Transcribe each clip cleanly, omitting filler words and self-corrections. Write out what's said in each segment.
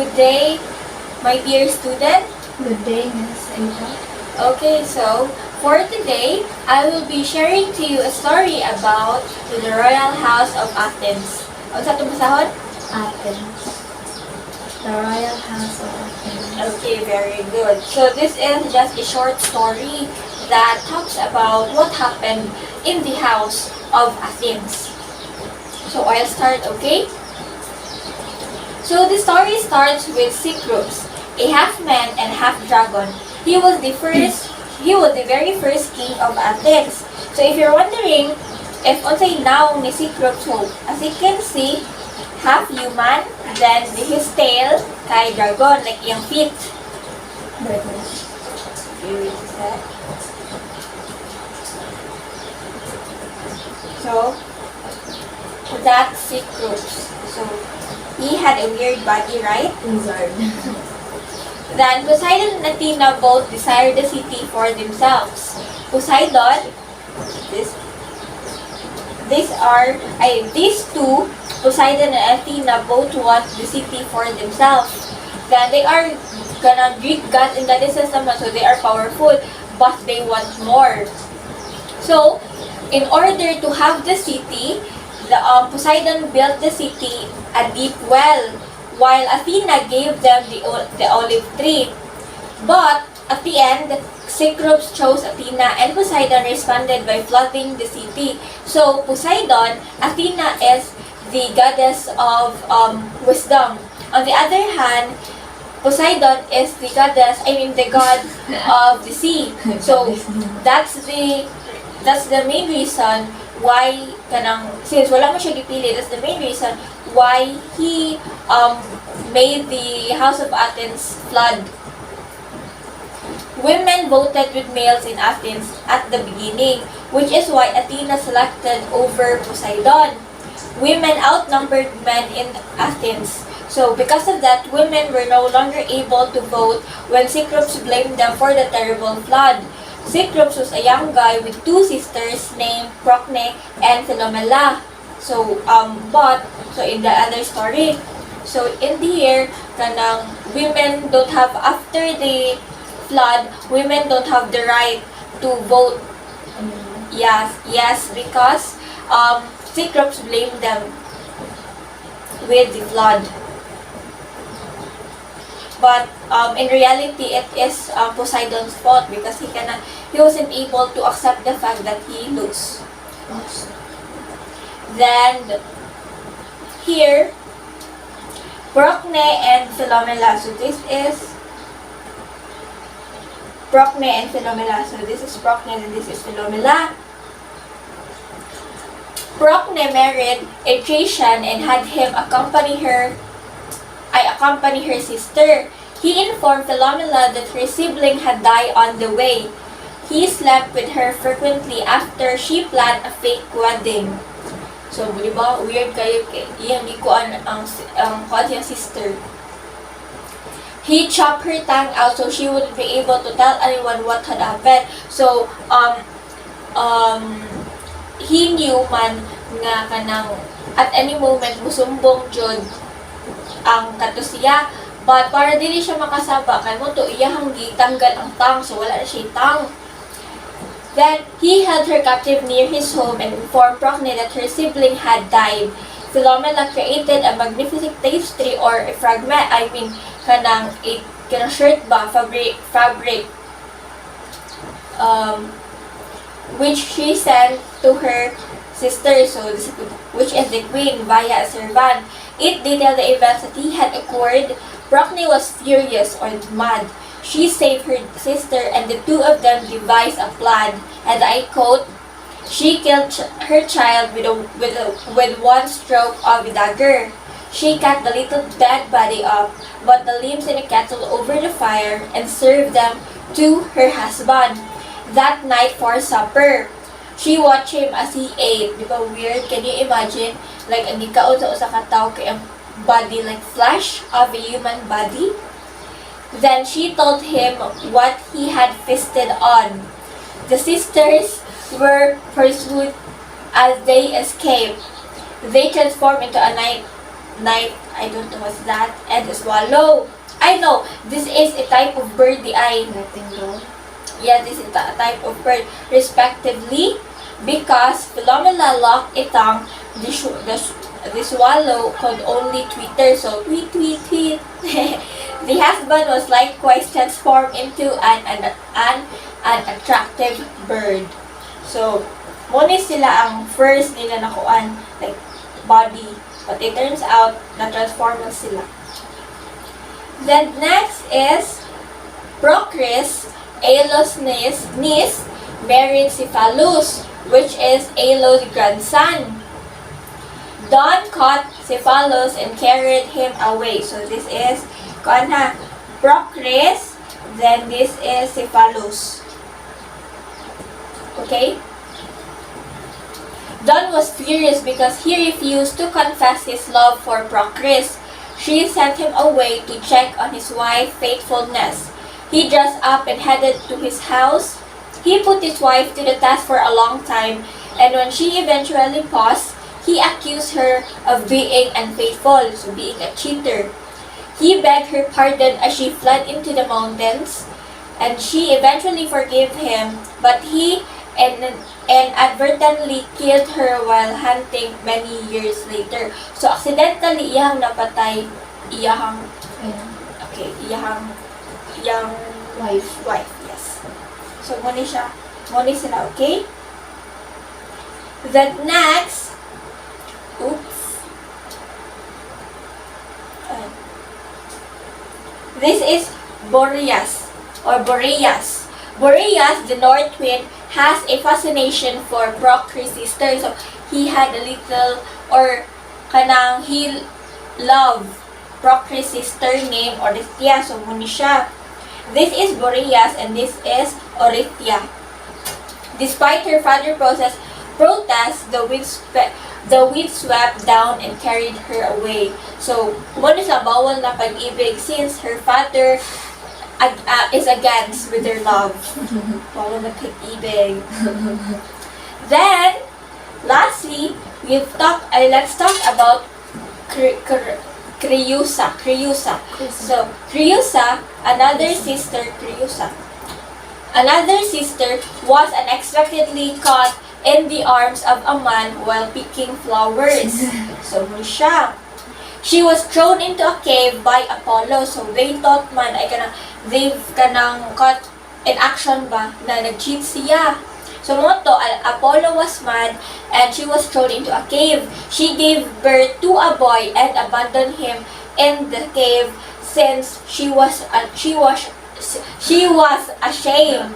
Good day, my dear student. Good day, Miss Ava. Okay, so for today, I will be sharing to you a story about the royal house of Athens. Ano sa itong basahon? Athens. The Royal House of Athens. Okay, very good. So this is just a short story that talks about what happened in the house of Athens. So I'll start, okay? So the story starts with Cyclops, a half man and half dragon. He was the very first king of Athens. So if you're wondering if unsay naong ni Cyclops, so as you can see, half human, then his tail kay dragon, like yung feet. So that's Cyclops. So he had a weird body, right? Wizard. Then Poseidon and Athena both desired the city for themselves. Poseidon, these two, Poseidon and Athena both want the city for themselves. Then they are gonna Greek gods and goddesses naman, so they are powerful, but they want more. So, in order to have the city, Poseidon built the city a deep well, while Athena gave them the olive tree. But at the end, Cyclops chose Athena, and Poseidon responded by flooding the city. So Poseidon, Athena is the goddess of wisdom. On the other hand, Poseidon is the god of the sea. So that's the main reason why since wala mo siya gipili, that's the main reason why he made the house of Athens flood. Women voted with males in Athens at the beginning, which is why Athena selected over Poseidon. Women outnumbered men in Athens. So because of that, women were no longer able to vote when Cyclops blamed them for the terrible flood. Cyclops was a young guy with two sisters named Procne and Philomela. So in the other story, so in the year, women don't have, after the flood, women don't have the right to vote. Yes, because Cyclops blamed them with the flood. But in reality, it is Poseidon's fault because he wasn't able to accept the fact that he lost. Then here, Procne and Philomela. So this is Procne and Philomela. So this is Procne and this is Philomela. Procne married a Thracian and had him accompany her sister. He informed Philomela that her sibling had died on the way. He slept with her frequently after she planned a fake wedding. So, di ba, weird kayo yung yung sister. He chopped her tongue out so she wouldn't be able to tell anyone what had happened. So, he knew man nga at any moment musumbong jud ang kato siya, but para dili siya makasaba kay mo to iyahang gitanggal ang tang, so wala na siya tang. Then he held her captive near his home and informed Procne that her sibling had died. Philomela created a magnificent tapestry or a fragment, kanang shirt ba, fabric which she sent to her sister, which is the queen, via a servant. It detailed the events that he had occurred. Procne was furious or mad. She saved her sister and the two of them devised a plan, and I quote, "She killed her child with one stroke of a dagger. She cut the little dead body up, put the limbs in a kettle over the fire, and served them to her husband that night for supper. She watched him as he ate." Di ba weird? Can you imagine? Like, ang gikaon sa usa ka tawo kay ang body, like flesh of a human body. Then she told him what he had feasted on. The sisters were pursued as they escaped. They transformed into a night, I don't know what's that, and a swallow. I know, this is a type of bird, the eye. Nightingale. Yeah, this is a type of bird, respectively, because Philomela locked a tongue, the swallow could only twitter, so tweet, tweet, tweet. The husband was likewise transformed into an attractive bird. So, muna sila ang first nila nakuan, like, body. But it turns out, na-transform na sila. Then next is Procris, Aeolus' niece, married Cephalus, which is Aeolus' grandson. Dawn caught Cephalus and carried him away. So this is Procris, then this is Cephalus. Okay? Dawn was furious because he refused to confess his love for Procris. She sent him away to check on his wife's faithfulness. He dressed up and headed to his house. He put his wife to the task for a long time, and when she eventually paused, he accused her of being unfaithful, so being a cheater. He begged her pardon as she fled into the mountains, and she eventually forgave him, but he inadvertently killed her while hunting many years later. So, accidentally, iyahang napatay, iyahang wife, yes. So, muna sila, okay? Then next, this is Boreas. Boreas, the North Wind, has a fascination for Procris' sister. So, he had a little, or he loved Procris' sister named Orithia. So, muna siya. This is Boreas and this is Orithia. Despite her father's protest, the wind swept down and carried her away. So, muna sa bawal na pag-ibig since her father is against with their love. Bawal na pag-ibig. Then, lastly, let's talk about Creusa. So, Creusa, another sister was unexpectedly caught in the arms of a man while picking flowers. So, siya. She was thrown into a cave by Apollo. So, they thought man, they've caught in action ba, na nag-cheat siya. So, Apollo was mad and she was thrown into a cave. She gave birth to a boy and abandoned him in the cave since she was ashamed.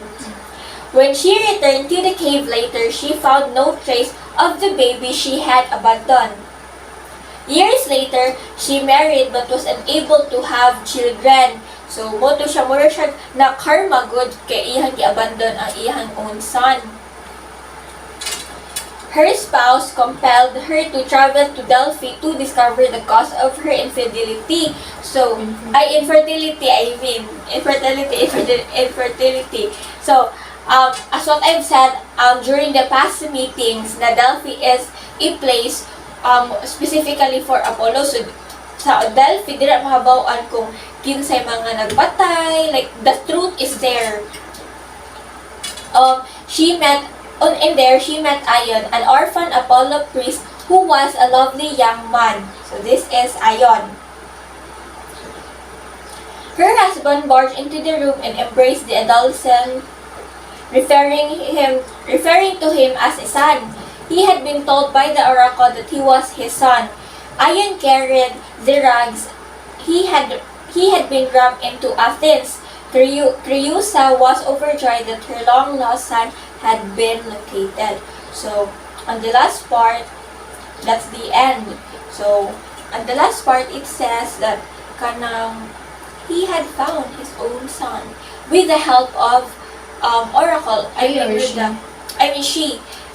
When she returned to the cave later, she found no trace of the baby she had abandoned. Years later, she married but was unable to have children. So, mura siya na karma good kay iyang i-abandon ang iyang own son. Her spouse compelled her to travel to Delphi to discover the cause of her infidelity. So, infertility. So, as what I've said during the past meetings, na Delphi is a place specifically for Apollo. So, sa Delphi, dira mahabawaan kung kinsay mga nagbatay, like, the truth is there. In there, she met Ion, an orphan Apollo priest who was a lovely young man. So, this is Ion. Her husband barged into the room and embraced the adolescent, referring to him as a son. He had been told by the oracle that he was his son. Ion carried the rags he had been brought into Athens. Creusa was overjoyed that her long-lost son had been located. So, on the last part, that's the end. So, on the last part, it says that he had found his own son with the help of oracle.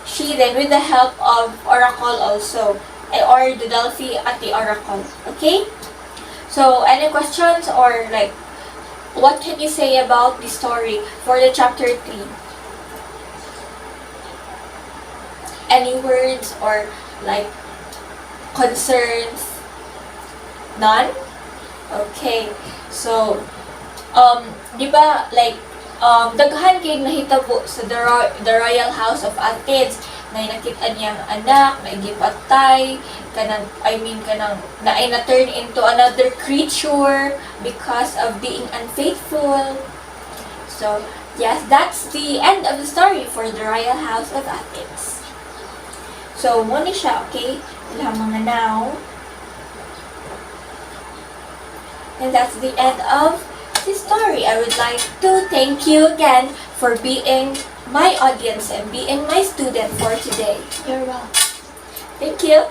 She then with the help of oracle also, or the Delphi at the oracle. Okay? So, any questions or like, what can you say about the story for the chapter 3? Any words or like concerns? None? Okay. So, di ba, like, daghan kay nahitabo sa the royal house of Athens na nakita niyang anak, na igipatay, kanang na ay na-turn into another creature because of being unfaithful. So, yes, that's the end of the story for the royal house of Athens. So, muna siya, okay? Ilang mga now. And that's the end of the story. I would like to thank you again for being my audience and being my student for today. You're welcome. Thank you.